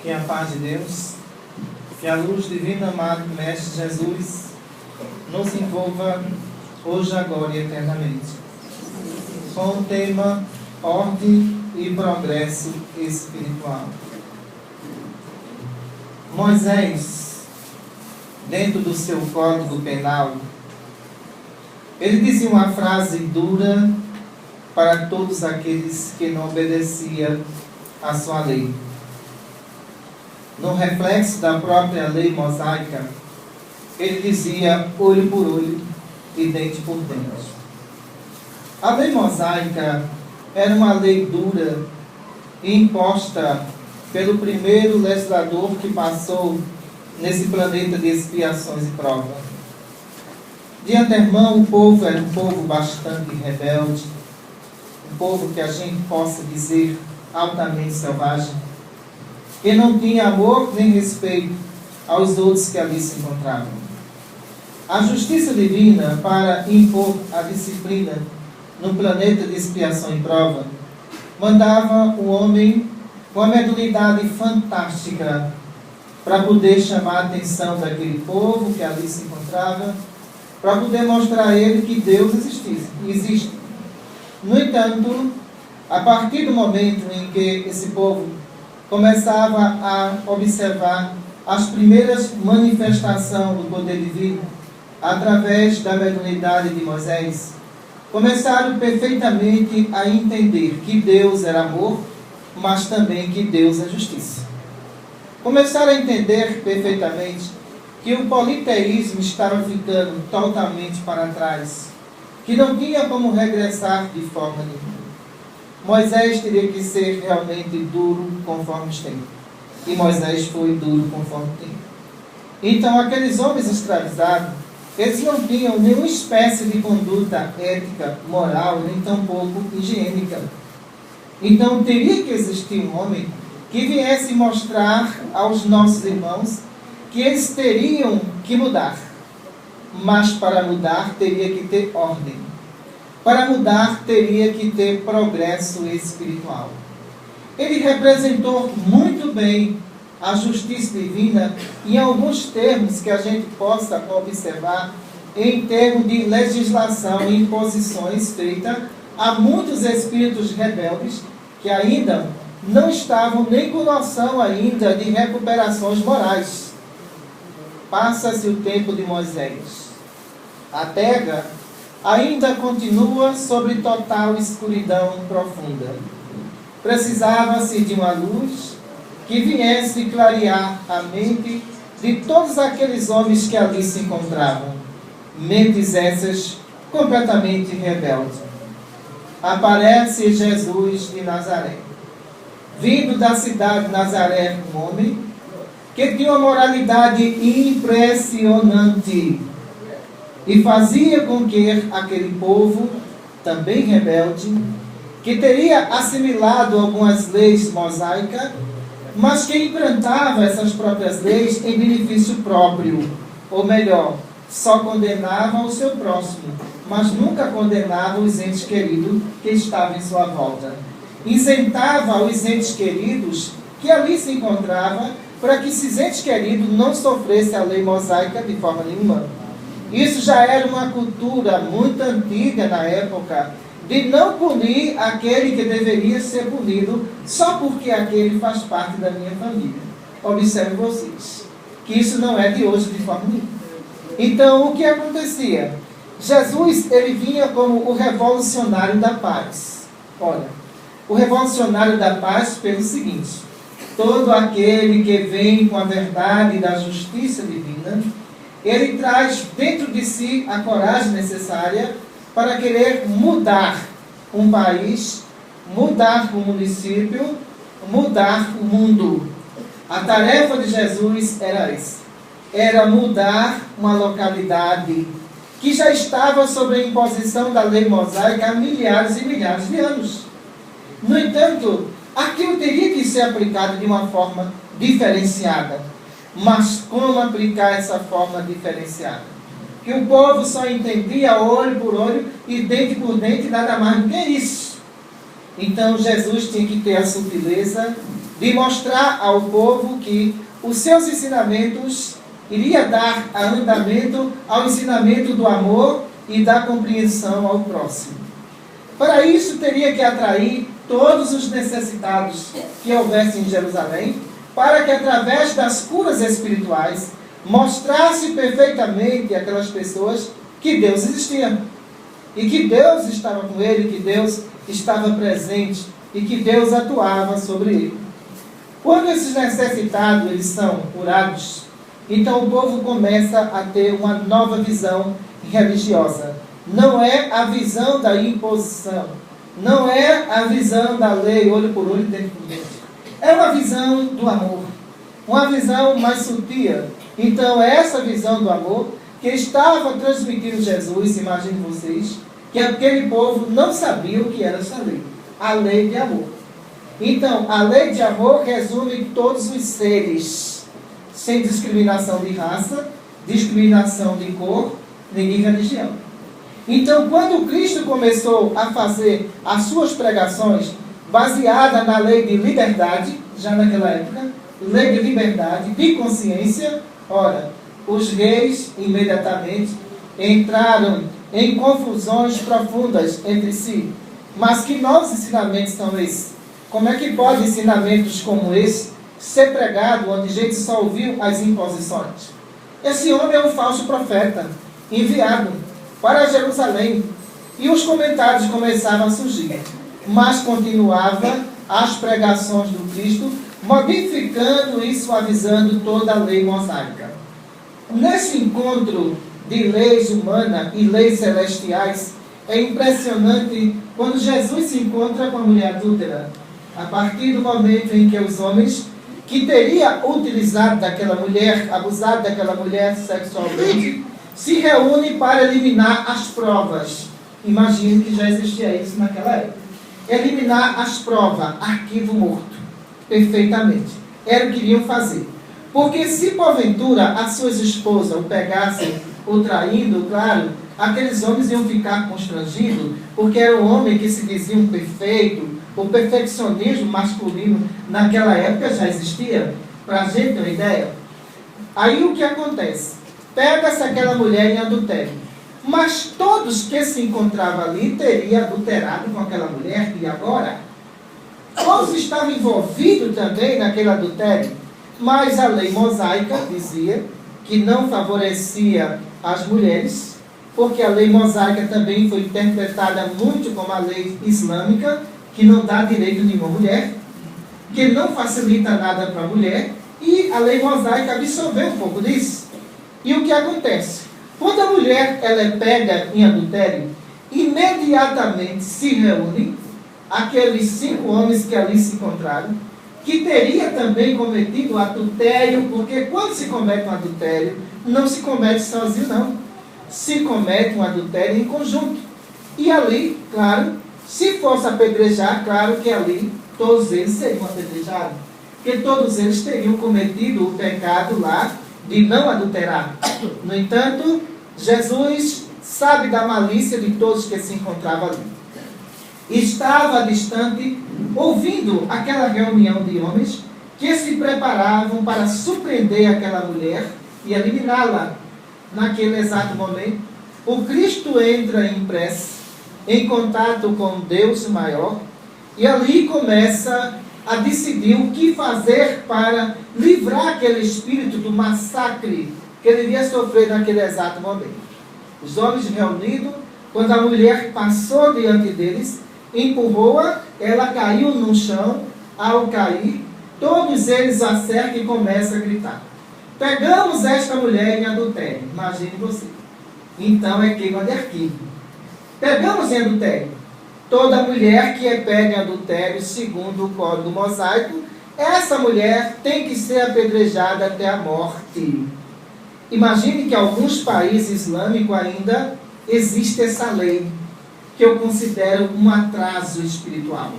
Que a paz de Deus, que a luz divina, amado Mestre Jesus, nos envolva hoje, agora e eternamente. Com o tema Ordem e Progresso Espiritual. Moisés, dentro do seu código penal, ele dizia uma frase dura para todos aqueles que não obedeciam à sua lei. No reflexo da própria lei mosaica, ele dizia olho por olho e dente por dente. A lei mosaica era uma lei dura imposta pelo primeiro legislador que passou nesse planeta de expiações e provas. De antemão, o povo era um povo bastante rebelde, um povo que a gente possa dizer altamente selvagem, que não tinha amor nem respeito aos outros que ali se encontravam. A justiça divina, para impor a disciplina no planeta de expiação e prova, mandava o homem com a mediunidade fantástica para poder chamar a atenção daquele povo que ali se encontrava, para poder mostrar a ele que Deus existe. No entanto, a partir do momento em que esse povo começava a observar as primeiras manifestações do poder divino através da mediunidade de Moisés, começaram perfeitamente a entender que Deus era amor, mas também que Deus é justiça. Começaram a entender perfeitamente que o politeísmo estava ficando totalmente para trás, que não tinha como regressar de forma nenhuma. Moisés teria que ser realmente duro conforme os tempos. E Moisés foi duro conforme o tempo. Então, aqueles homens escravizados, eles não tinham nenhuma espécie de conduta ética, moral, nem tampouco higiênica. Então, teria que existir um homem que viesse mostrar aos nossos irmãos que eles teriam que mudar. Mas, para mudar, teria que ter ordem. Para mudar, teria que ter progresso espiritual. Ele representou muito bem a justiça divina em alguns termos que a gente possa observar em termos de legislação e imposições feitas a muitos espíritos rebeldes que ainda não estavam nem com noção ainda de recuperações morais. Passa-se o tempo de Moisés. A terra ainda continua sobre total escuridão profunda. Precisava-se de uma luz que viesse clarear a mente de todos aqueles homens que ali se encontravam. Mentes essas completamente rebeldes. Aparece Jesus de Nazaré. Vindo da cidade de Nazaré, um homem que tinha uma moralidade impressionante. E fazia com que aquele povo, também rebelde, que teria assimilado algumas leis mosaicas, mas que implantava essas próprias leis em benefício próprio. Ou melhor, só condenava o seu próximo, mas nunca condenava os entes queridos que estavam em sua volta. Isentava os entes queridos que ali se encontravam, para que esses entes queridos não sofressem a lei mosaica de forma nenhuma. Isso já era uma cultura muito antiga na época, de não punir aquele que deveria ser punido só porque aquele faz parte da minha família. Observem vocês, que isso não é de hoje de forma nenhuma. Então, o que acontecia? Jesus, ele vinha como o revolucionário da paz. Olha, o revolucionário da paz pelo seguinte: todo aquele que vem com a verdade da justiça divina, ele traz dentro de si a coragem necessária para querer mudar um país, mudar um município, mudar o mundo. A tarefa de Jesus era essa. Era mudar uma localidade que já estava sob a imposição da lei mosaica há milhares e milhares de anos. No entanto, aquilo teria que ser aplicado de uma forma diferenciada. Mas como aplicar essa forma diferenciada? Que o povo só entendia olho por olho e dente por dente, nada mais do que isso. Então Jesus tinha que ter a sutileza de mostrar ao povo que os seus ensinamentos iria dar andamento ao ensinamento do amor e da compreensão ao próximo. Para isso, teria que atrair todos os necessitados que houvessem em Jerusalém, para que, através das curas espirituais, mostrasse perfeitamente àquelas pessoas que Deus existia, e que Deus estava com ele, que Deus estava presente, e que Deus atuava sobre ele. Quando esses necessitados eles são curados, então o povo começa a ter uma nova visão religiosa. Não é a visão da imposição, não é a visão da lei, olho por olho, dente por dente. É uma visão do amor, uma visão mais sutil. Então, é essa visão do amor que estava transmitindo Jesus, imaginem vocês, que aquele povo não sabia o que era essa lei, a lei de amor. Então, a lei de amor resume todos os seres, sem discriminação de raça, discriminação de cor, nem de religião. Então, quando Cristo começou a fazer as suas pregações baseadas na lei de liberdade, já naquela época, lei de liberdade, de consciência, ora, os reis imediatamente entraram em confusões profundas entre si. Mas que novos ensinamentos são esses? Como é que pode ensinamentos como esse ser pregado onde gente só ouviu as imposições? Esse homem é um falso profeta, enviado para Jerusalém. E os comentários começavam a surgir. Mas continuava as pregações do Cristo, modificando e suavizando toda a lei mosaica. Nesse encontro de leis humanas e leis celestiais, é impressionante quando Jesus se encontra com a mulher adúltera. A partir do momento em que os homens que teria utilizado daquela mulher, abusado daquela mulher sexualmente, se reúnem para eliminar as provas. Imagine que já existia isso naquela época. Eliminar as provas, arquivo morto, perfeitamente. Era o que iriam fazer. Porque se porventura as suas esposas o pegassem o traindo, claro, aqueles homens iam ficar constrangidos, porque era um homem que se dizia um perfeito. O perfeccionismo masculino naquela época já existia, para a gente ter uma ideia. Aí o que acontece? Pega-se aquela mulher em adultério. Mas todos que se encontravam ali teriam adulterado com aquela mulher, e agora? Todos estavam envolvidos também naquele adultério. Mas a lei mosaica dizia que não favorecia as mulheres, porque a lei mosaica também foi interpretada muito como a lei islâmica, que não dá direito de uma mulher, que não facilita nada para a mulher, e a lei mosaica absorveu um pouco disso. E o que acontece? Quando a mulher ela é pega em adultério, imediatamente se reúnem aqueles 5 homens que ali se encontraram, que teria também cometido adultério, porque quando se comete um adultério, não se comete sozinho não, se comete um adultério em conjunto. E ali, claro, se fosse apedrejar, claro que ali todos eles seriam apedrejados, porque todos eles teriam cometido o pecado lá de não adulterar. No entanto, Jesus sabe da malícia de todos que se encontravam ali. Estava distante, ouvindo aquela reunião de homens que se preparavam para surpreender aquela mulher e eliminá-la. Naquele exato momento, o Cristo entra em prece, em contato com Deus maior, e ali começa a decidir o que fazer para livrar aquele espírito do massacre que ele iria sofrer naquele exato momento. Os homens reunidos, quando a mulher passou diante deles, empurrou-a, ela caiu no chão. Ao cair, todos eles a cercam e começam a gritar: pegamos esta mulher em adultério. Imagine você. Então é queima de arquivo. Pegamos em adultério. Toda mulher que é pega em adultério, segundo o código mosaico, essa mulher tem que ser apedrejada até a morte. Imagine que em alguns países islâmicos ainda existe essa lei, que eu considero um atraso espiritual,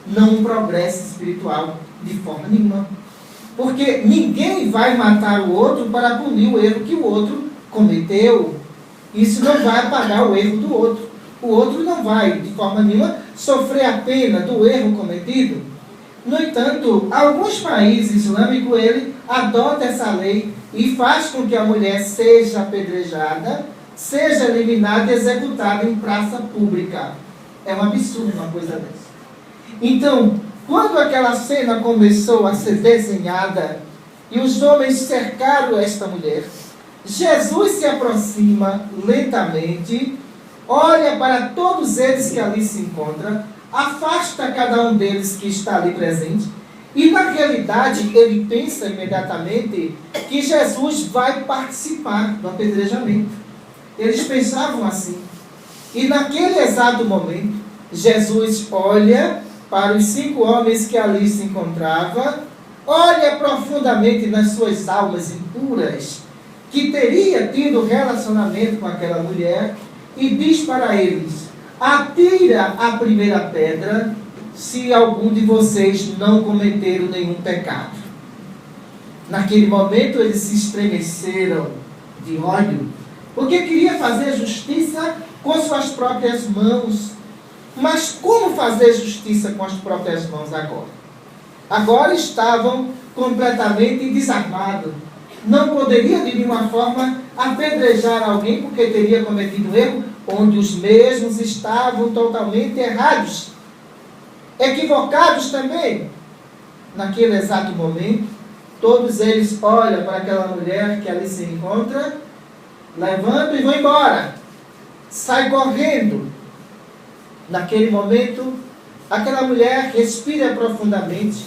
não um progresso espiritual de forma nenhuma. Porque ninguém vai matar o outro para punir o erro que o outro cometeu. Isso não vai apagar o erro do outro. O outro não vai, de forma nenhuma, sofrer a pena do erro cometido. No entanto, alguns países islâmicos, ele adota essa lei e faz com que a mulher seja apedrejada, seja eliminada e executada em praça pública. É um absurdo uma coisa dessa. Então, quando aquela cena começou a ser desenhada e os homens cercaram esta mulher, Jesus se aproxima lentamente, olha para todos eles que ali se encontram, afasta cada um deles que está ali presente, e na realidade ele pensa imediatamente que Jesus vai participar do apedrejamento. Eles pensavam assim. E naquele exato momento, Jesus olha para os 5 homens que ali se encontravam, olha profundamente nas suas almas impuras, que teria tido relacionamento com aquela mulher, e diz para eles: atira a primeira pedra, se algum de vocês não cometeram nenhum pecado. Naquele momento eles se estremeceram de ódio, porque queria fazer justiça com suas próprias mãos. Mas como fazer justiça com as próprias mãos agora? Agora estavam completamente desarmados. Não poderia de nenhuma forma apedrejar alguém porque teria cometido um erro, onde os mesmos estavam totalmente errados, equivocados também. Naquele exato momento, todos eles olham para aquela mulher que ali se encontra, levantam e vão embora, sai correndo. Naquele momento, aquela mulher respira profundamente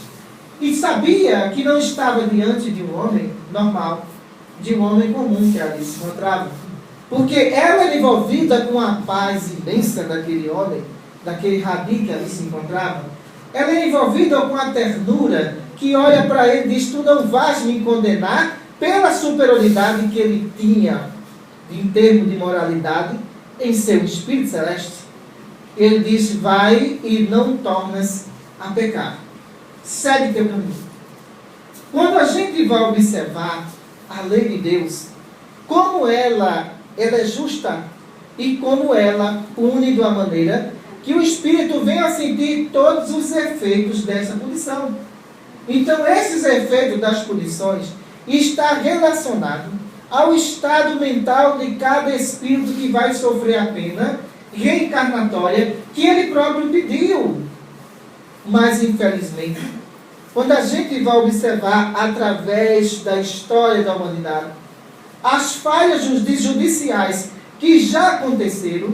e sabia que não estava diante de um homem normal, de um homem comum que ali se encontrava. Porque ela era envolvida com a paz imensa daquele homem, daquele rabi que ali se encontrava. Ela é envolvida com a ternura que olha para ele e diz: tu não vais me condenar pela superioridade que ele tinha em termos de moralidade em seu Espírito Celeste. Ele diz: vai e não tornas a pecar. Segue teu caminho. Quando a gente vai observar a lei de Deus, como ela é justa e como ela pune de uma maneira que o Espírito venha a sentir todos os efeitos dessa punição. Então, esses efeitos das punições está relacionado ao estado mental de cada espírito que vai sofrer a pena reencarnatória que ele próprio pediu. Mas, infelizmente, quando a gente vai observar através da história da humanidade as falhas judiciais que já aconteceram,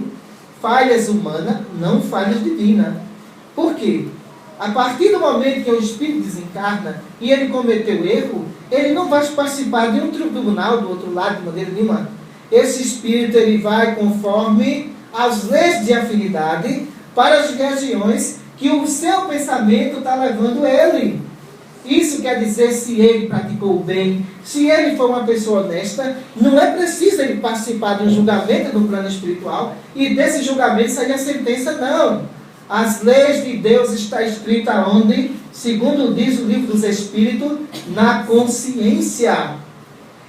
falhas humanas, não falhas divinas. Por quê? A partir do momento que o espírito desencarna e ele cometeu erro, ele não vai participar de um tribunal do outro lado de maneira nenhuma. Esse espírito ele vai conforme as leis de afinidade para as regiões que o seu pensamento está levando ele. Isso quer dizer, se ele praticou o bem, se ele foi uma pessoa honesta, não é preciso ele participar de um julgamento no plano espiritual e desse julgamento sair a sentença, não. As leis de Deus estão escritas onde? Segundo diz o livro dos Espíritos, na consciência.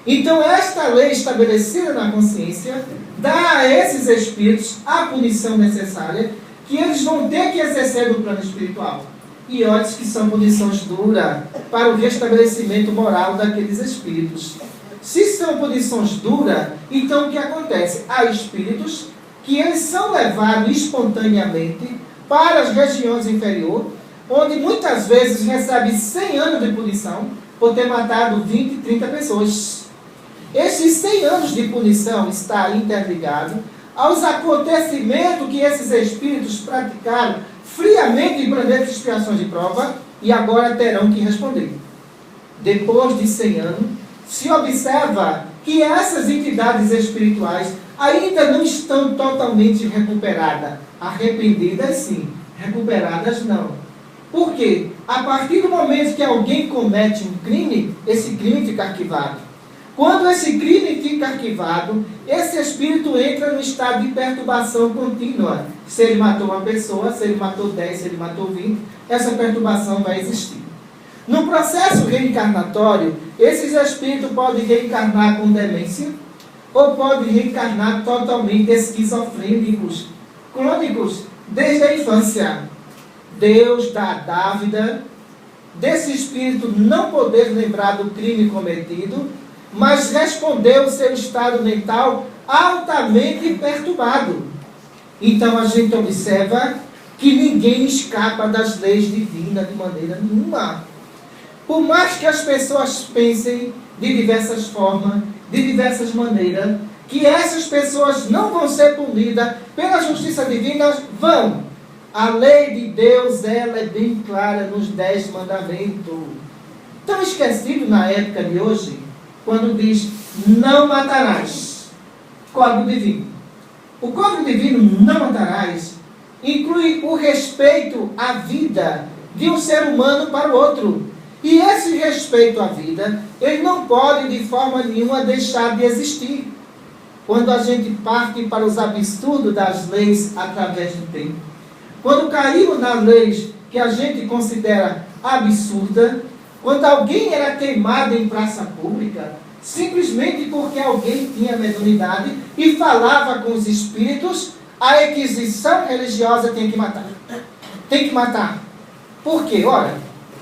Então, esta lei estabelecida na consciência dá a esses espíritos a punição necessária que eles vão ter que exercer no plano espiritual. E olha que são punições duras para o restabelecimento moral daqueles espíritos. Se são punições duras, então o que acontece? Há espíritos que eles são levados espontaneamente para as regiões inferiores, onde muitas vezes recebem 100 anos de punição por ter matado 20, 30 pessoas. Esses 100 anos de punição está interligado aos acontecimentos que esses espíritos praticaram friamente em planejos de expiações de prova e agora terão que responder. Depois de 100 anos, se observa que essas entidades espirituais ainda não estão totalmente recuperadas. Arrependidas sim, recuperadas não. Por quê? A partir do momento que alguém comete um crime, esse crime fica arquivado. Quando esse crime fica arquivado, esse espírito entra no estado de perturbação contínua. Se ele matou uma pessoa, se ele matou 10, se ele matou 20, essa perturbação vai existir. No processo reencarnatório, esses espíritos podem reencarnar com demência ou podem reencarnar totalmente esquizofrênicos, crônicos, desde a infância. Deus dá a dávida desse espírito não poder lembrar do crime cometido, mas respondeu o seu estado mental altamente perturbado. Então a gente observa que ninguém escapa das leis divinas de maneira nenhuma. Por mais que as pessoas pensem de diversas formas, de diversas maneiras, que essas pessoas não vão ser punidas pela justiça divina, vão. A lei de Deus, ela é bem clara nos 10 mandamentos. Tão esquecido na época de hoje, quando diz, não matarás. Código divino. O código divino, não matarás, inclui o respeito à vida de um ser humano para o outro. E esse respeito à vida, ele não pode de forma nenhuma deixar de existir. Quando a gente parte para os absurdos das leis através do tempo, quando caímos nas leis que a gente considera absurda, quando alguém era queimado em praça pública, simplesmente porque alguém tinha mediunidade e falava com os espíritos, a Inquisição religiosa tem que matar. Tem que matar. Por quê? Olha,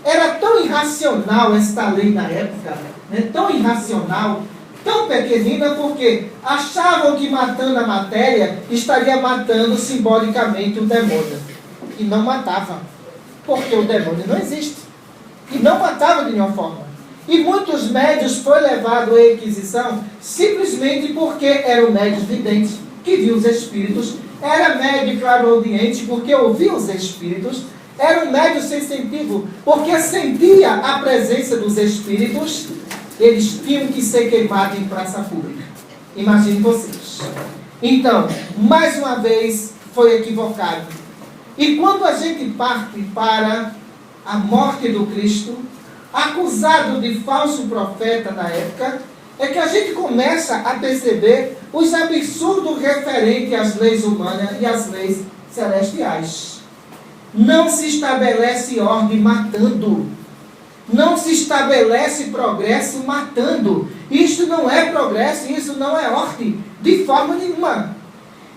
era tão irracional esta lei na época, né? Tão irracional, tão pequenina, porque achavam que matando a matéria estaria matando simbolicamente o demônio. E não matava, porque o demônio não existe. E não matava de nenhuma forma. E muitos médios foram levados à Inquisição simplesmente porque eram médios videntes, que viam os espíritos, era médio claroaudiente porque ouvia os espíritos, era um médio sensitivo porque sentia a presença dos espíritos. Eles tinham que ser queimados em praça pública. Imaginem vocês. Então, mais uma vez, foi equivocado. E quando a gente parte para a morte do Cristo, acusado de falso profeta na época, é que a gente começa a perceber os absurdos referentes às leis humanas e às leis celestiais. Não se estabelece ordem matando. Não se estabelece progresso matando. Isto não é progresso, isso não é ordem, de forma nenhuma.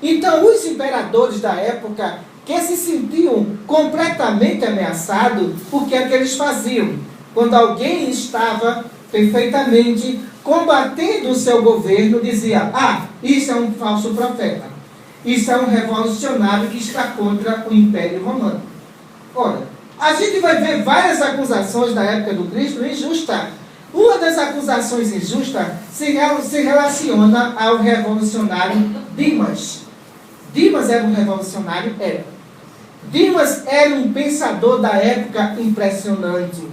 Então, os imperadores da época, que se sentiam completamente ameaçados, o que é que eles faziam? Quando alguém estava perfeitamente combatendo o seu governo, dizia, isso é um falso profeta. Isso é um revolucionário que está contra o Império Romano. Ora, a gente vai ver várias acusações da época do Cristo injustas. Uma das acusações injustas se relaciona ao revolucionário Dimas. Dimas era um revolucionário? Era. Dimas era um pensador da época impressionante.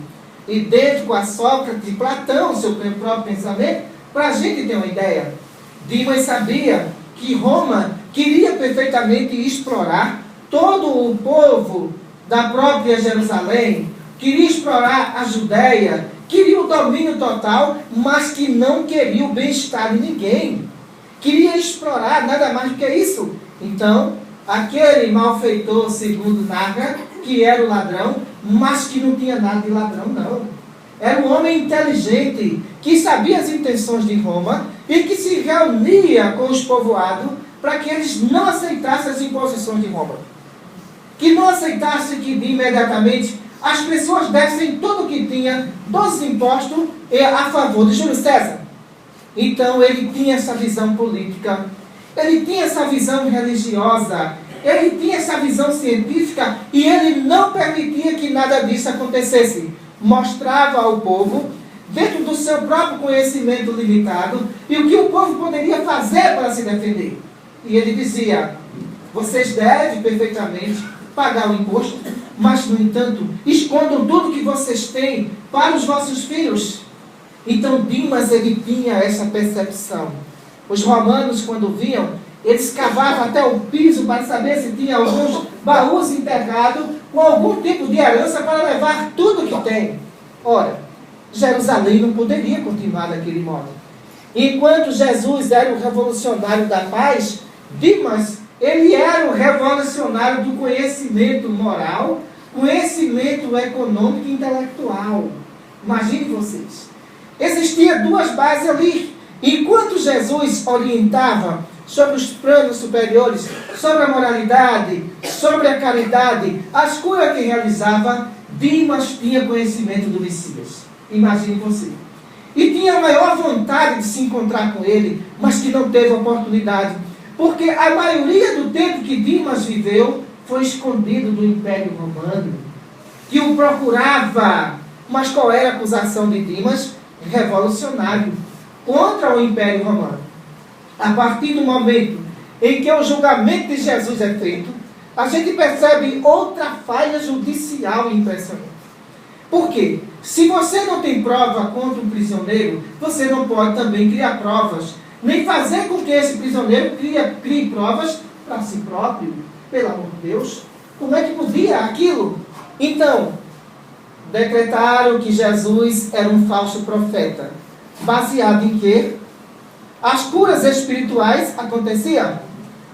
Idêntico a Sócrates e Platão, seu próprio pensamento, para a gente ter uma ideia. Dimas sabia que Roma queria perfeitamente explorar todo o povo da própria Jerusalém, queria explorar a Judéia, queria o domínio total, mas que não queria o bem-estar de ninguém. Queria explorar nada mais do que isso. Então, aquele malfeitor, segundo narra, que era o ladrão, mas que não tinha nada de ladrão, não. Era um homem inteligente, que sabia as intenções de Roma e que se reunia com os povoados para que eles não aceitassem as imposições de Roma. Que não aceitassem que de imediatamente as pessoas dessem tudo o que tinha dos impostos a favor de Júlio César. Então ele tinha essa visão política, ele tinha essa visão religiosa, ele tinha essa visão científica e ele não permitia que nada disso acontecesse. Mostrava ao povo, dentro do seu próprio conhecimento limitado, e o que o povo poderia fazer para se defender. E ele dizia, vocês devem perfeitamente pagar o imposto, mas, no entanto, escondam tudo que vocês têm para os vossos filhos. Então, Dimas, ele tinha essa percepção. Os romanos, quando viam, eles cavavam até o piso para saber se tinha alguns baús enterrados com algum tipo de herança para levar tudo que tem. Ora, Jerusalém não poderia continuar daquele modo. Enquanto Jesus era o revolucionário da paz, Dimas, ele era o revolucionário do conhecimento moral, conhecimento econômico e intelectual. Imagine vocês. Existiam duas bases ali. Enquanto Jesus orientava sobre os planos superiores, sobre a moralidade, sobre a caridade, as curas que realizava, Dimas tinha conhecimento do Messias. Imagine você. E tinha a maior vontade de se encontrar com ele, mas que não teve oportunidade. Porque a maioria do tempo que Dimas viveu foi escondido do Império Romano, que o procurava. Mas qual era a acusação de Dimas? Revolucionário contra o Império Romano. A partir do momento em que o julgamento de Jesus é feito, a gente percebe outra falha judicial impressionante. Por quê? Se você não tem prova contra um prisioneiro, você não pode também criar provas, nem fazer com que esse prisioneiro crie provas para si próprio. Pelo amor de Deus, como é que podia aquilo? Então, decretaram que Jesus era um falso profeta. Baseado em quê? As curas espirituais aconteciam.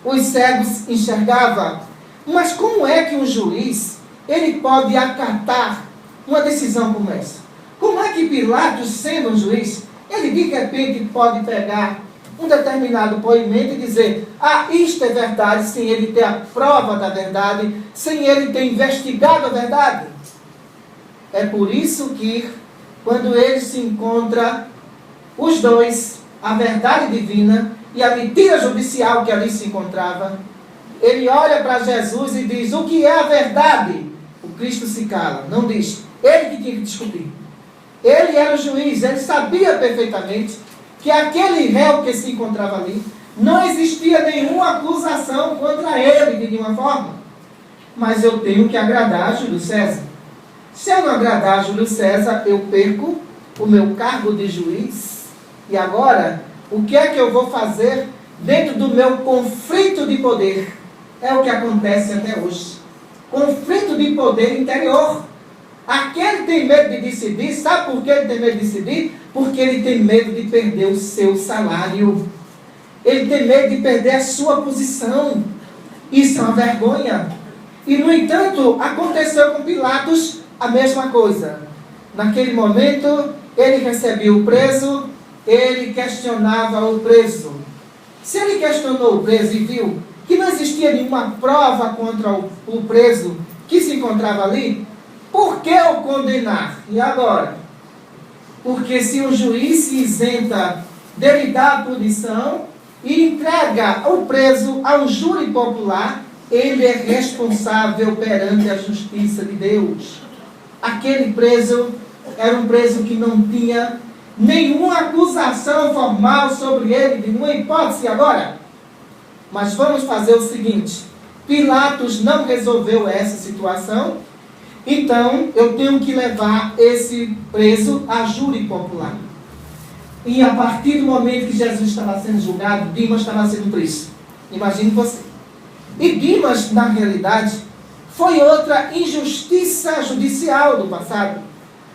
Os cegos enxergavam. Mas como é que um juiz ele pode acatar uma decisão como essa? Como é que Pilatos, sendo um juiz, ele de repente pode pegar um determinado poimento e dizer: isto é verdade, sem ele ter a prova da verdade, sem ele ter investigado a verdade? É por isso que, quando ele se encontra, os dois, a verdade divina e a mentira judicial que ali se encontrava, ele olha para Jesus e diz: o que é a verdade? O Cristo se cala, não diz. Ele que tinha que discutir. Ele era o juiz, ele sabia perfeitamente que aquele réu que se encontrava ali, não existia nenhuma acusação contra ele de nenhuma forma. Mas eu tenho que agradar a Júlio César. Se eu não agradar a Júlio César, eu perco o meu cargo de juiz. E agora, o que é que eu vou fazer dentro do meu conflito de poder? É o que acontece até hoje. Conflito de poder interior. Aquele tem medo de decidir. Sabe por que ele tem medo de decidir? Porque ele tem medo de perder o seu salário. Ele tem medo de perder a sua posição. Isso é uma vergonha. E, no entanto, aconteceu com Pilatos a mesma coisa. Naquele momento, ele recebia o preso, ele questionava o preso. Se ele questionou o preso e viu que não existia nenhuma prova contra o preso que se encontrava ali, por que o condenar? E agora? Porque se o juiz se isenta dele dar a punição e entrega o preso a um júri popular, ele é responsável perante a justiça de Deus. Aquele preso era um preso que não tinha nenhuma acusação formal sobre ele, de nenhuma hipótese agora. Mas vamos fazer o seguinte: Pilatos não resolveu essa situação, então eu tenho que levar esse preso a júri popular. E a partir do momento que Jesus estava sendo julgado, Dimas estava sendo preso. Imagine você. E Dimas, na realidade, foi outra injustiça judicial do passado.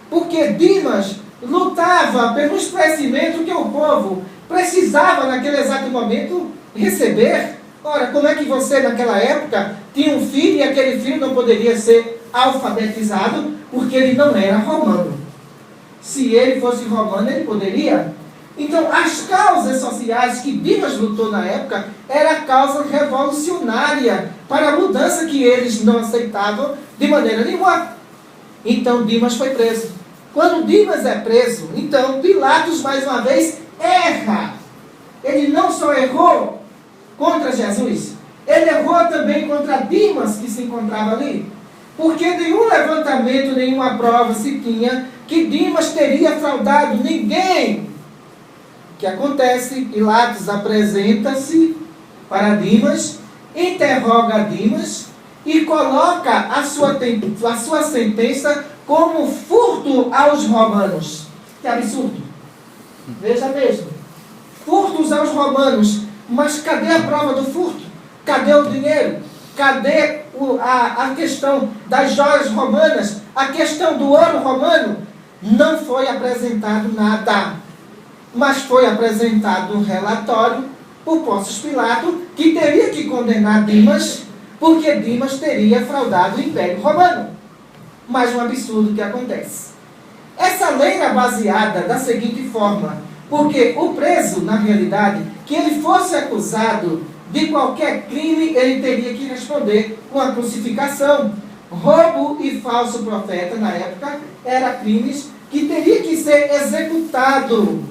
Porque Dimas lutava pelo esclarecimento que o povo precisava naquele exato momento receber. Ora, como é que você naquela época tinha um filho e aquele filho não poderia ser alfabetizado porque ele não era romano? Se ele fosse romano, ele poderia. Então, as causas sociais que Dimas lutou na época era a causa revolucionária para a mudança que eles não aceitavam de maneira nenhuma. Então, Dimas foi preso. Quando Dimas é preso, então Pilatos, mais uma vez, erra. Ele não só errou contra Jesus, ele errou também contra Dimas, que se encontrava ali. Porque nenhum levantamento, nenhuma prova se tinha que Dimas teria fraudado ninguém. O que acontece? Pilatos apresenta-se para Dimas, interroga Dimas e coloca a sua sentença como furto aos romanos. Que absurdo! Veja mesmo. Furtos aos romanos. Mas cadê a prova do furto? Cadê o dinheiro? Cadê a questão das joias romanas? A questão do ouro romano? Não foi apresentado nada. Mas foi apresentado um relatório por Pôncio Pilatos, que teria que condenar Dimas, porque Dimas teria fraudado o Império Romano. Mas um absurdo que acontece. Essa lei era baseada da seguinte forma: porque o preso, na realidade, que ele fosse acusado de qualquer crime, ele teria que responder com a crucificação. Roubo e falso profeta, na época, eram crimes que teria que ser executado.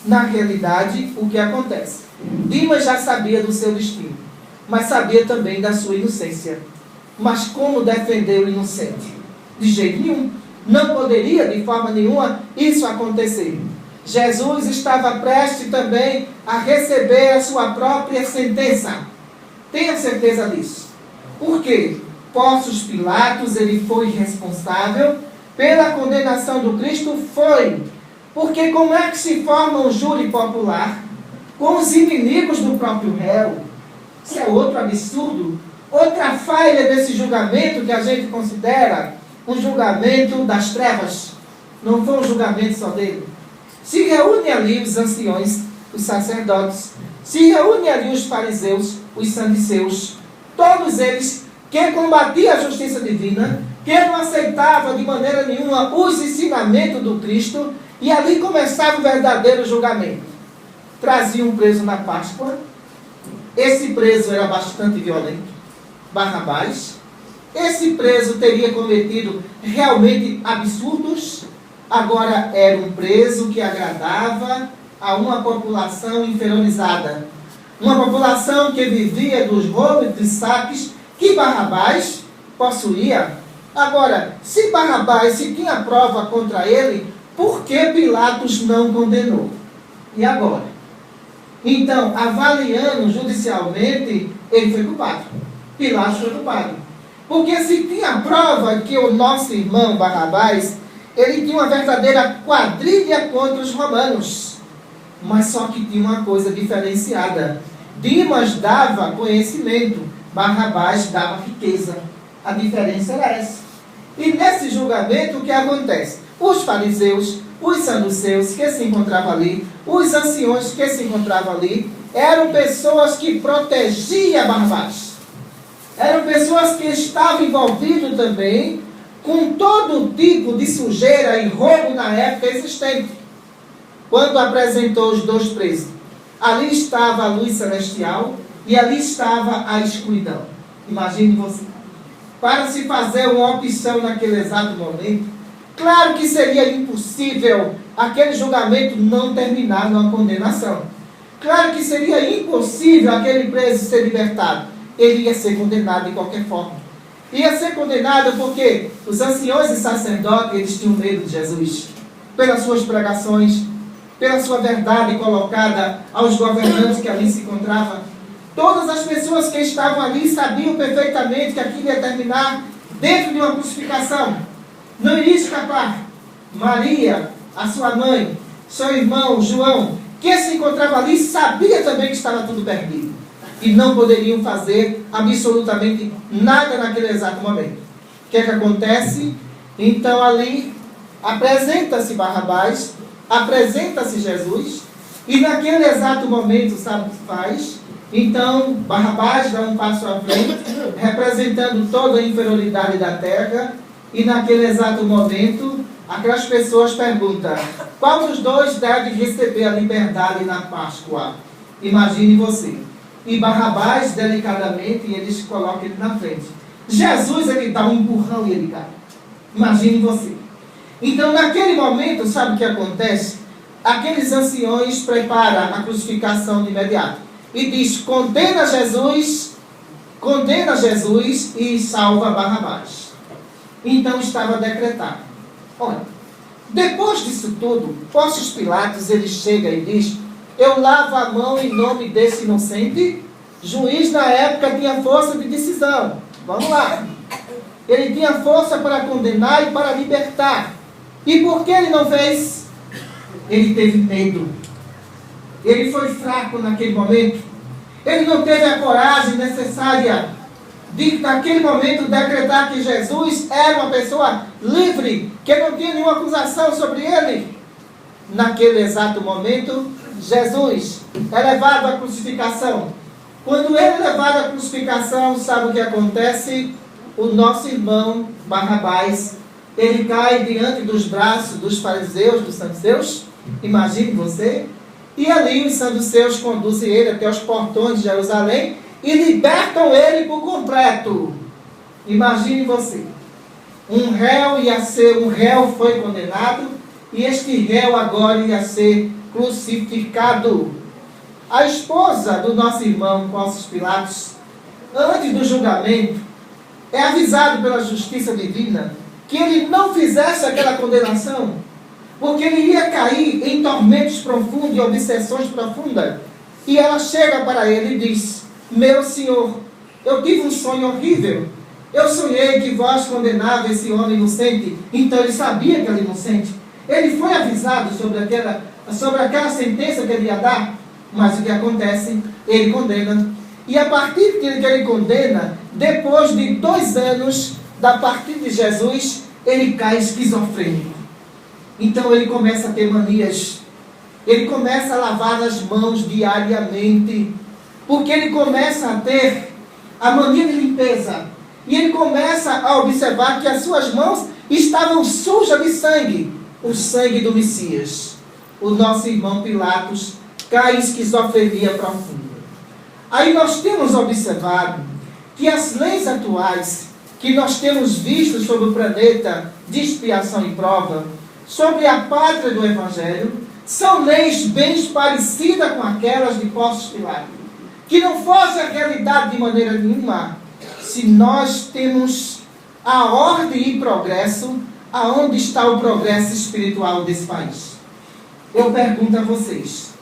Na realidade, o que acontece? Dimas já sabia do seu destino, mas sabia também da sua inocência. Mas como defender o inocente? De jeito nenhum. Não poderia, de forma nenhuma, isso acontecer. Jesus estava prestes também a receber a sua própria sentença. Tenha certeza disso. Por quê? Pôncio Pilatos, ele foi responsável pela condenação do Cristo? Foi. Porque como é que se forma um júri popular com os inimigos do próprio réu? Isso é outro absurdo. Outra falha desse julgamento que a gente considera um julgamento das trevas. Não foi um julgamento só dele. Se reúne ali os anciões, os sacerdotes, se reúne ali os fariseus, os saduceus, todos eles que combatiam a justiça divina, que não aceitavam de maneira nenhuma os ensinamentos do Cristo, e ali começava o verdadeiro julgamento. Traziam um preso na Páscoa, esse preso era bastante violento, Barrabás. Esse preso teria cometido realmente absurdos, agora era um preso que agradava a uma população inferiorizada. Uma população que vivia dos roubos e dos saques que Barrabás possuía. Agora, se Barrabás se tinha prova contra ele, por que Pilatos não condenou? E agora? Então, avaliando judicialmente, ele foi culpado. Pilatos foi culpado. Porque se tinha prova que o nosso irmão Barrabás, ele tinha uma verdadeira quadrilha contra os romanos. Mas só que tinha uma coisa diferenciada. Dimas dava conhecimento, Barrabás dava riqueza. A diferença era essa. E nesse julgamento, o que acontece? Os fariseus, os saduceus que se encontravam ali, os anciões que se encontravam ali, eram pessoas que protegiam Barrabás. Eram pessoas que estavam envolvidas também com todo tipo de sujeira e roubo na época existente. Quando apresentou os dois presos, ali estava a luz celestial e ali estava a escuridão. Imagine você. Para se fazer uma opção naquele exato momento, claro que seria impossível aquele julgamento não terminar numa condenação. Claro que seria impossível aquele preso ser libertado. Ele ia ser condenado de qualquer forma. Ia ser condenado porque os anciões e sacerdotes, eles tinham medo de Jesus. Pelas suas pregações, pela sua verdade colocada aos governantes que ali se encontravam. Todas as pessoas que estavam ali sabiam perfeitamente que aquilo ia terminar dentro de uma crucificação. Não iria escapar. Maria, a sua mãe, seu irmão João, que se encontrava ali, sabia também que estava tudo perdido. E não poderiam fazer absolutamente nada naquele exato momento. O que é que acontece? Então ali apresenta-se Barrabás, apresenta-se Jesus, e naquele exato momento, sabe o que faz? Então Barrabás dá um passo à frente, representando toda a inferioridade da terra, e naquele exato momento, aquelas pessoas perguntam, qual dos dois deve receber a liberdade na Páscoa? Imagine você. E Barrabás, delicadamente, eles colocam ele na frente. Jesus, ele dá um empurrão e ele cai. Imagine você. Então, naquele momento, sabe o que acontece? Aqueles anciões preparam a crucificação de imediato. E diz, condena Jesus e salva Barrabás. Então, estava decretado. Olha, depois disso tudo, Pôncio Pilatos, ele chega e diz, eu lavo a mão em nome desse inocente. Juiz na época tinha força de decisão. Vamos lá. Ele tinha força para condenar e para libertar. E por que ele não fez? Ele teve medo. Ele foi fraco naquele momento. Ele não teve a coragem necessária de, naquele momento, decretar que Jesus era uma pessoa livre, que não tinha nenhuma acusação sobre ele. Naquele exato momento, Jesus é levado à crucificação. Quando ele é levado à crucificação, sabe o que acontece? O nosso irmão Barrabás, ele cai diante dos braços dos fariseus, dos saduceus. Imagine você. E ali os saduceus conduzem ele até os portões de Jerusalém e libertam ele por completo. Imagine você. Um réu foi condenado e este réu agora ia ser crucificado. A esposa do nosso irmão Pôncio Pilatos, antes do julgamento, é avisado pela justiça divina que ele não fizesse aquela condenação, porque ele ia cair em tormentos profundos e obsessões profundas. E ela chega para ele e diz: meu senhor, eu tive um sonho horrível. Eu sonhei que vós condenava esse homem inocente. Então ele sabia que era inocente. Ele foi avisado sobre aquela sentença que ele ia dar. Mas o que acontece? Ele condena. E a partir que ele condena, depois de 2 anos da partida de Jesus, ele cai esquizofrênico. Então ele começa a ter manias. Ele começa a lavar as mãos diariamente. Porque ele começa a ter a mania de limpeza. E ele começa a observar que as suas mãos estavam sujas de sangue. O sangue do Messias. O nosso irmão Pilatos cai em esquizofrenia profunda. Aí nós temos observado que as leis atuais que nós temos visto sobre o planeta de expiação e prova, sobre a pátria do Evangelho, são leis bem parecidas com aquelas de Pôncio Pilatos, que não fosse a realidade de maneira nenhuma, se nós temos a ordem e progresso, aonde está o progresso espiritual desse país? Eu pergunto a vocês,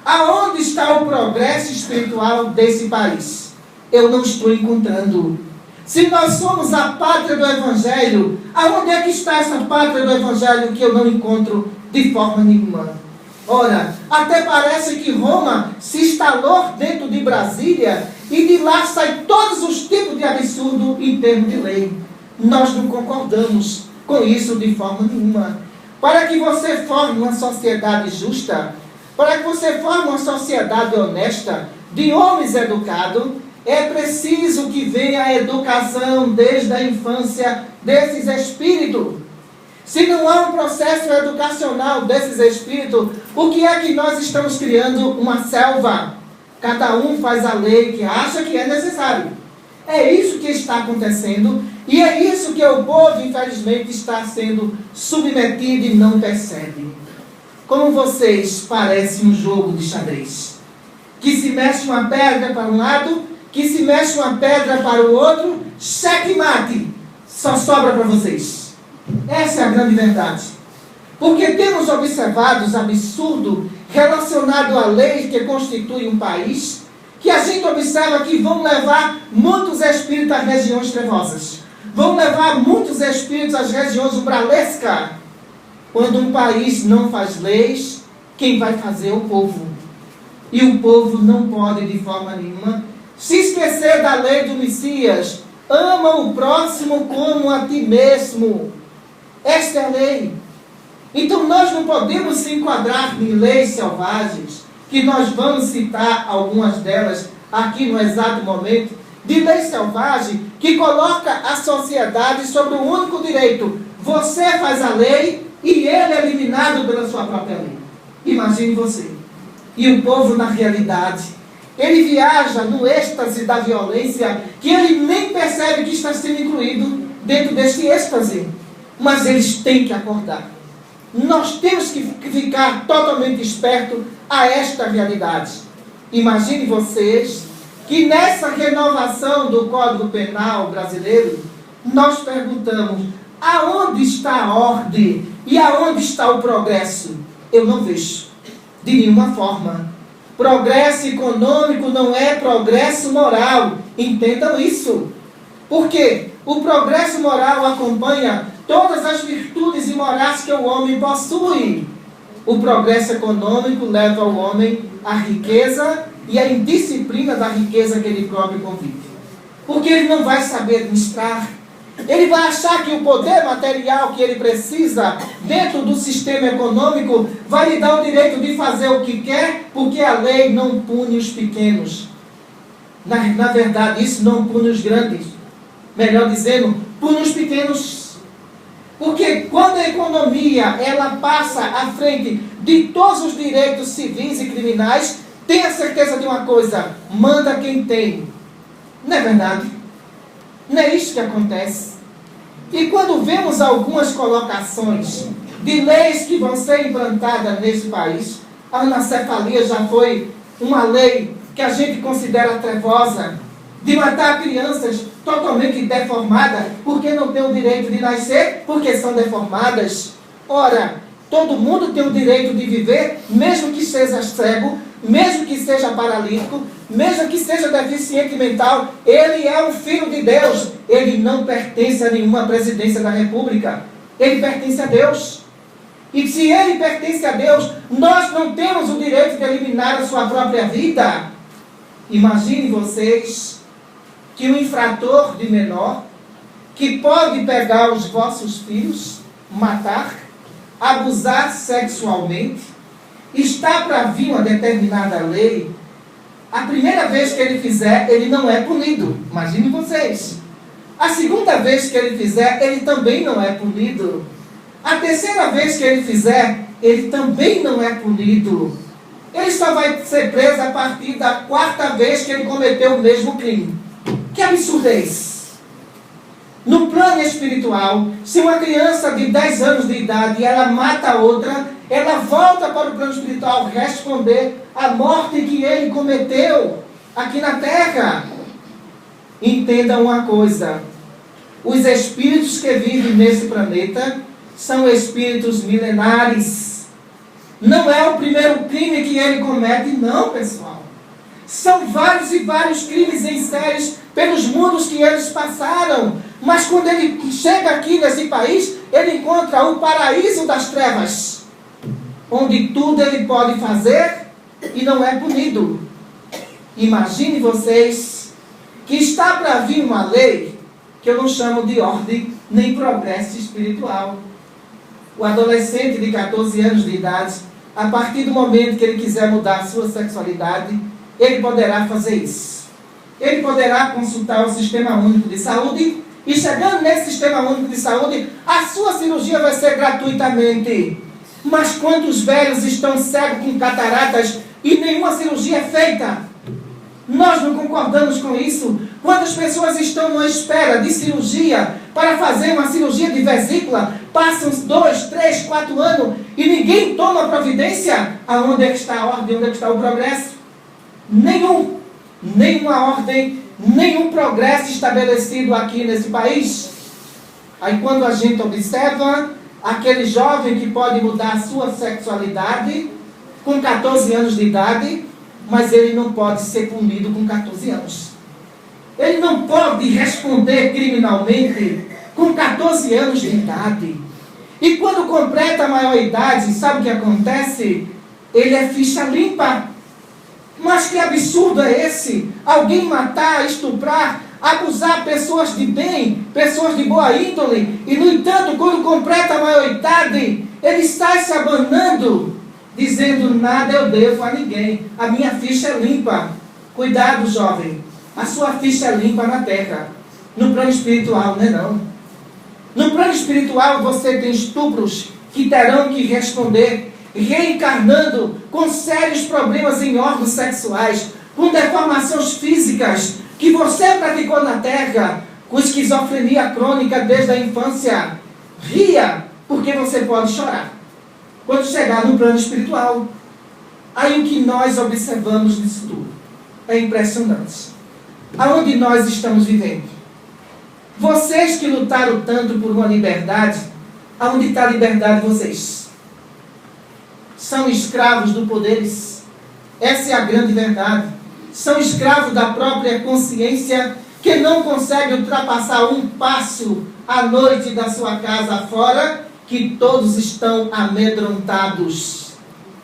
aonde está o progresso espiritual desse país? Eu não estou encontrando. Se nós somos a pátria do Evangelho, aonde é que está essa pátria do Evangelho que eu não encontro de forma nenhuma? Ora, até parece que Roma se instalou dentro de Brasília e de lá saem todos os tipos de absurdo em termos de lei. Nós não concordamos com isso de forma nenhuma. Para que você forme uma sociedade justa, para que você forme uma sociedade honesta, de homens educados, é preciso que venha a educação desde a infância desses espíritos. Se não há um processo educacional desses espíritos, o que é que nós estamos criando? Uma selva. Cada um faz a lei que acha que é necessário. É isso que está acontecendo e é isso que o povo, infelizmente, está sendo submetido e não percebe. Como vocês, parece um jogo de xadrez. Que se mexe uma pedra para um lado, que se mexe uma pedra para o outro, checkmate. Só sobra para vocês. Essa é a grande verdade. Porque temos observado os absurdos relacionados à lei que constitui um país, que a gente observa que vão levar muitos espíritos às regiões trevosas. Vão levar muitos espíritos às regiões umbralescas. Quando um país não faz leis, quem vai fazer é o povo. E o povo não pode, de forma nenhuma, se esquecer da lei do Messias. Ama o próximo como a ti mesmo. Esta é a lei. Então nós não podemos se enquadrar em leis selvagens, que nós vamos citar algumas delas aqui no exato momento, de lei selvagem que coloca a sociedade sobre o único direito. Você faz a lei e ele é eliminado pela sua própria lei. Imagine você. E o povo, na realidade, ele viaja no êxtase da violência, que ele nem percebe que está sendo incluído dentro deste êxtase. Mas eles têm que acordar. Nós temos que ficar totalmente espertos a esta realidade. Imagine vocês que nessa renovação do Código Penal brasileiro, nós perguntamos, aonde está a ordem e aonde está o progresso? Eu não vejo, de nenhuma forma. Progresso econômico não é progresso moral. Entendam isso. Por quê? O progresso moral acompanha todas as virtudes e morais que o homem possui. O progresso econômico leva o homem à riqueza e à indisciplina da riqueza que ele próprio convive. Porque ele não vai saber administrar. Ele vai achar que o poder material que ele precisa dentro do sistema econômico vai lhe dar o direito de fazer o que quer, porque a lei não pune os pequenos. Na verdade, isso não pune os grandes. Melhor dizendo, pune os pequenos. Porque quando a economia ela passa à frente de todos os direitos civis e criminais, tenha certeza de uma coisa, manda quem tem. Não é verdade? Não é isso que acontece. E quando vemos algumas colocações de leis que vão ser implantadas nesse país, a anencefalia já foi uma lei que a gente considera trevosa, de matar crianças totalmente deformadas, porque não têm o direito de nascer, porque são deformadas. Ora, todo mundo tem o direito de viver, mesmo que seja cego, mesmo que seja paralítico, mesmo que seja deficiente mental. Ele é um filho de Deus. Ele não pertence a nenhuma presidência da República. Ele pertence a Deus. E se ele pertence a Deus, nós não temos o direito de eliminar a sua própria vida. Imagine vocês que o infrator de menor, que pode pegar os vossos filhos, matar, abusar sexualmente, está para vir uma determinada lei, a primeira vez que ele fizer, ele não é punido. Imagine vocês. A segunda vez que ele fizer, ele também não é punido. A terceira vez que ele fizer, ele também não é punido. Ele só vai ser preso a partir da quarta vez que ele cometeu o mesmo crime. Que absurdo é esse? No plano espiritual, se uma criança de 10 anos de idade ela mata outra, ela volta para o plano espiritual responder a morte que ele cometeu aqui na terra. Entenda uma coisa: os espíritos que vivem nesse planeta são espíritos milenares. Não é o primeiro crime que ele comete, não, pessoal. São vários e vários crimes em séries pelos mundos que eles passaram. Mas quando ele chega aqui nesse país, ele encontra o paraíso das trevas, onde tudo ele pode fazer e não é punido. Imagine vocês que está para vir uma lei que eu não chamo de ordem nem progresso espiritual. O adolescente de 14 anos de idade, a partir do momento que ele quiser mudar a sua sexualidade, ele poderá fazer isso. Ele poderá consultar o Sistema Único de Saúde, e chegando nesse Sistema Único de Saúde, a sua cirurgia vai ser gratuitamente. Mas quantos velhos estão cegos com cataratas e nenhuma cirurgia é feita? Nós não concordamos com isso. Quantas pessoas estão numa espera de cirurgia para fazer uma cirurgia de vesícula, passam 2, 3, 4 anos e ninguém toma providência? Aonde é que está a ordem? Onde é que está o progresso? Nenhuma ordem, nenhum progresso estabelecido aqui nesse país. Aí quando a gente observa aquele jovem que pode mudar a sua sexualidade com 14 anos de idade, mas ele não pode ser punido com 14 anos. Ele não pode responder criminalmente com 14 anos de idade. E quando completa a maioridade, sabe o que acontece? Ele é ficha limpa. Mas que absurdo é esse? Alguém matar, estuprar, abusar pessoas de bem, pessoas de boa índole, e no entanto, quando completa a maioridade, ele está se abanando, dizendo: nada eu devo a ninguém, a minha ficha é limpa. Cuidado, jovem, a sua ficha é limpa na terra. No plano espiritual, não é não. No plano espiritual você tem estupros que terão que responder, reencarnando com sérios problemas em órgãos sexuais, com deformações físicas que você praticou na terra, com esquizofrenia crônica desde a infância. Ria, porque você pode chorar quando chegar no plano espiritual. Aí o que nós observamos nisso tudo é impressionante. Aonde nós estamos vivendo? Vocês que lutaram tanto por uma liberdade, aonde está a liberdade de vocês? São escravos do poderes. Essa é a grande verdade. São escravos da própria consciência, que não consegue ultrapassar um passo à noite da sua casa fora, que todos estão amedrontados.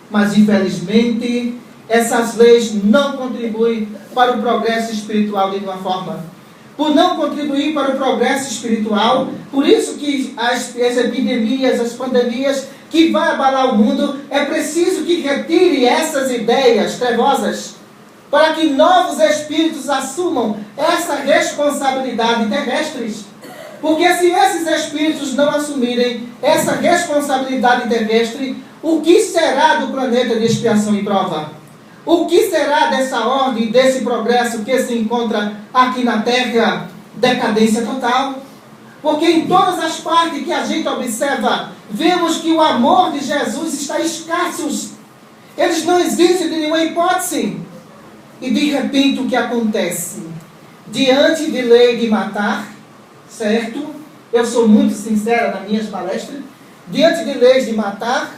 Mas infelizmente essas leis não contribuem para o progresso espiritual de nenhuma forma. Por não contribuir para o progresso espiritual, por isso que as epidemias, as pandemias que vão abalar o mundo, é preciso que retire essas ideias trevosas, para que novos espíritos assumam essa responsabilidade terrestre. Porque se esses espíritos não assumirem essa responsabilidade terrestre, o que será do planeta de expiação e prova? O que será dessa ordem, desse progresso que se encontra aqui na Terra? decadência total. Porque em todas as partes que a gente observa, vemos que o amor de Jesus está escasso. Eles não existem de nenhuma hipótese. E de repente o que acontece? Diante de lei de matar, certo? Eu sou muito sincera nas minhas palestras. Diante de leis de matar,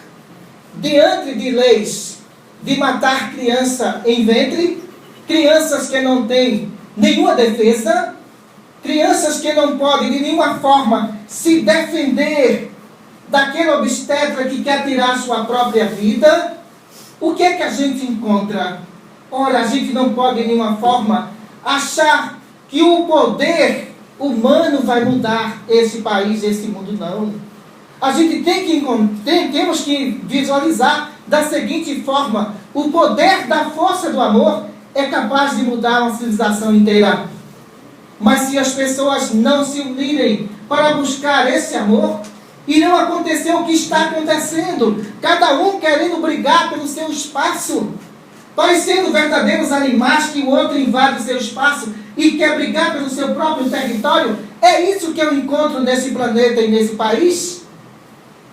diante de leis de matar criança em ventre, crianças que não têm nenhuma defesa, crianças que não podem de nenhuma forma se defender daquele obstetra que quer tirar sua própria vida, o que é que a gente encontra? Ora, a gente não pode de nenhuma forma achar que o poder humano vai mudar esse país, esse mundo, não. A gente temos que visualizar da seguinte forma: o poder da força do amor é capaz de mudar uma civilização inteira. Mas se as pessoas não se unirem para buscar esse amor, irão acontecer o que está acontecendo. Cada um querendo brigar pelo seu espaço, parecendo verdadeiros animais que o outro invade o seu espaço e quer brigar pelo seu próprio território. É isso que eu encontro nesse planeta e nesse país.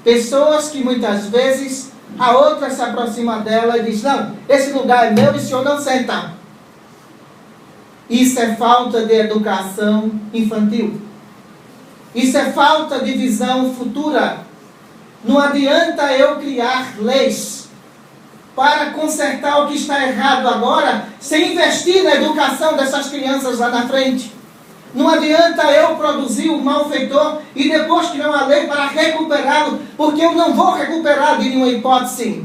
Pessoas que muitas vezes a outra se aproxima dela e diz: não, esse lugar é meu e o senhor não senta. Isso é falta de educação infantil. Isso é falta de visão futura. Não adianta eu criar leis para consertar o que está errado agora, sem investir na educação dessas crianças lá na frente. Não adianta eu produzir um malfeitor e depois criar uma lei para recuperá-lo, porque eu não vou recuperar de nenhuma hipótese.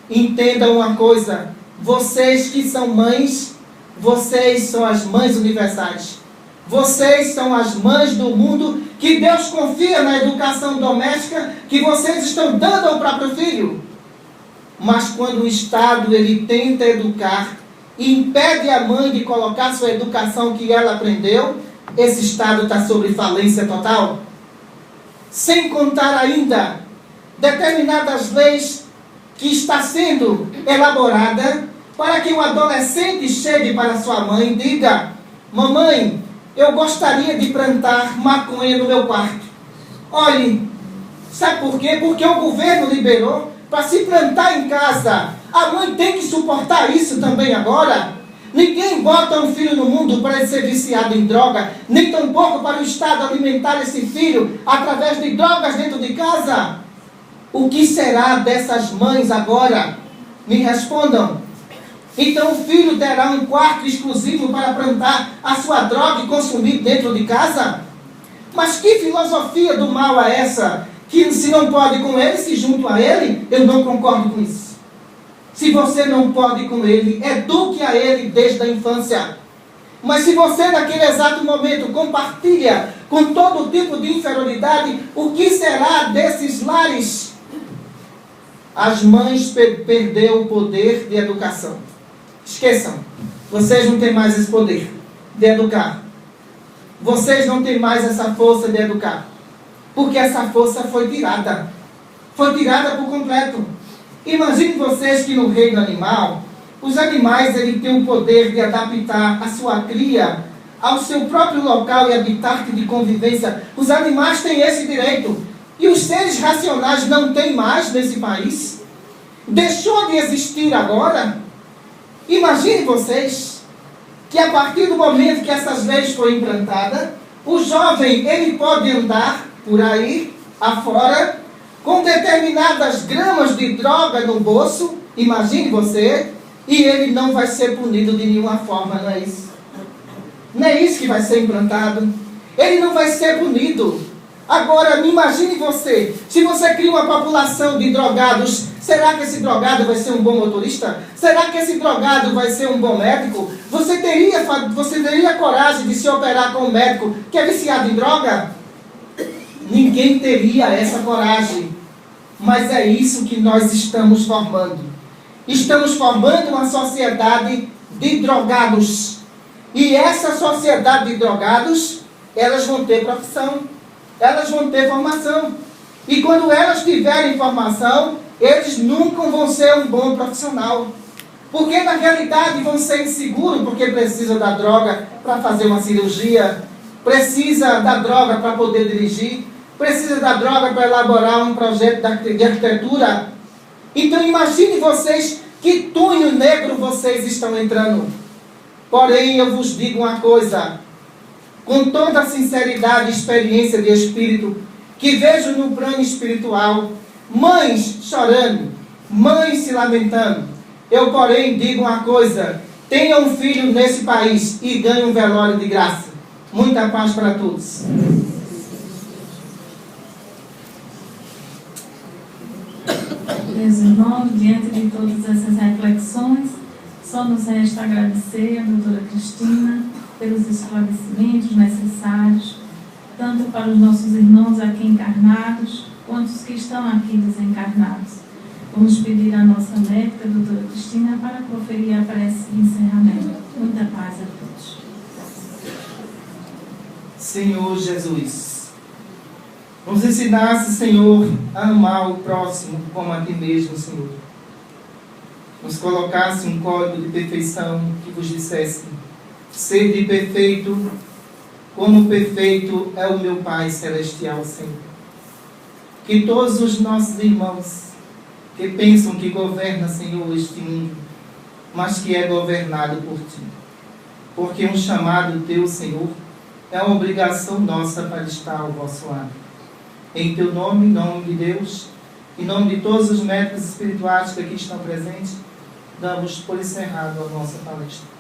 Entendam uma coisa: vocês que são mães, vocês são as mães universais. Vocês são as mães do mundo que Deus confia na educação doméstica que vocês estão dando ao próprio filho. Mas quando o Estado ele tenta educar e impede a mãe de colocar sua educação que ela aprendeu, esse Estado está sobre falência total. Sem contar ainda determinadas leis que está sendo elaborada para que um adolescente chegue para sua mãe e diga: mamãe, eu gostaria de plantar maconha no meu quarto. Olhe, sabe por quê? Porque o governo liberou para se plantar em casa. A mãe tem que suportar isso também agora. Ninguém bota um filho no mundo para ele ser viciado em droga, nem tampouco para o Estado alimentar esse filho através de drogas dentro de casa. O que será dessas mães agora? Me respondam. Então o filho terá um quarto exclusivo para plantar a sua droga e consumir dentro de casa? Mas que filosofia do mal é essa? Que se não pode com ele, se junto a ele? Eu não concordo com isso. Se você não pode com ele, eduque a ele desde a infância. Mas se você naquele exato momento compartilha com todo tipo de inferioridade, o que será desses lares? As mães perderam o poder de educação. Esqueçam, vocês não têm mais esse poder de educar. Vocês não têm mais essa força de educar. Porque essa força foi tirada. Foi tirada por completo. Imagine vocês que no reino animal, os animais eles têm o poder de adaptar a sua cria ao seu próprio local e habitat de convivência. Os animais têm esse direito. E os seres racionais não têm mais nesse país. Deixou de existir agora. Imagine vocês que a partir do momento que essas leis foram implantadas, o jovem ele pode andar por aí afora com determinadas gramas de droga no bolso, imagine você, e ele não vai ser punido de nenhuma forma, não é isso? Não é isso que vai ser implantado. Ele não vai ser punido. Agora, imagine você, se você cria uma população de drogados, será que esse drogado vai ser um bom motorista? Será que esse drogado vai ser um bom médico? Você teria coragem de se operar com um médico que é viciado em droga? Ninguém teria essa coragem. Mas é isso que nós estamos formando. Estamos formando uma sociedade de drogados. E essa sociedade de drogados, elas vão ter profissão. Elas vão ter formação. E quando elas tiverem formação, eles nunca vão ser um bom profissional. Porque na realidade vão ser inseguros, porque precisam da droga para fazer uma cirurgia. precisa da droga para poder dirigir, precisa da droga para elaborar um projeto de arquitetura. Então imagine vocês que túnel negro vocês estão entrando. Porém, eu vos digo uma coisa, com toda a sinceridade e experiência de espírito, que vejo no plano espiritual, mães chorando, mães se lamentando. Eu, porém, digo uma coisa, tenha um filho nesse país e ganhe um velório de graça. Muita paz para todos. Meus irmãos, diante de todas essas reflexões, só nos resta agradecer a doutora Cristina pelos esclarecimentos necessários, tanto para os nossos irmãos aqui encarnados, quanto os que estão aqui desencarnados. Vamos pedir à nossa médica, a doutora Cristina, para proferir a prece de encerramento. Muita paz a todos. Senhor Jesus, nos ensinasse, Senhor, a amar o próximo como a Ti mesmo, Senhor. Nos colocasse um código de perfeição que vos dissesse: sede perfeito, como perfeito é o meu Pai Celestial, Senhor. Que todos os nossos irmãos que pensam que governa, Senhor, este mundo, mas que é governado por Ti. Porque um chamado Teu, Senhor, é uma obrigação nossa para estar ao vosso lado. Em Teu nome, em nome de Deus, em nome de todos os médicos espirituais que aqui estão presentes, damos por encerrado a nossa palestra.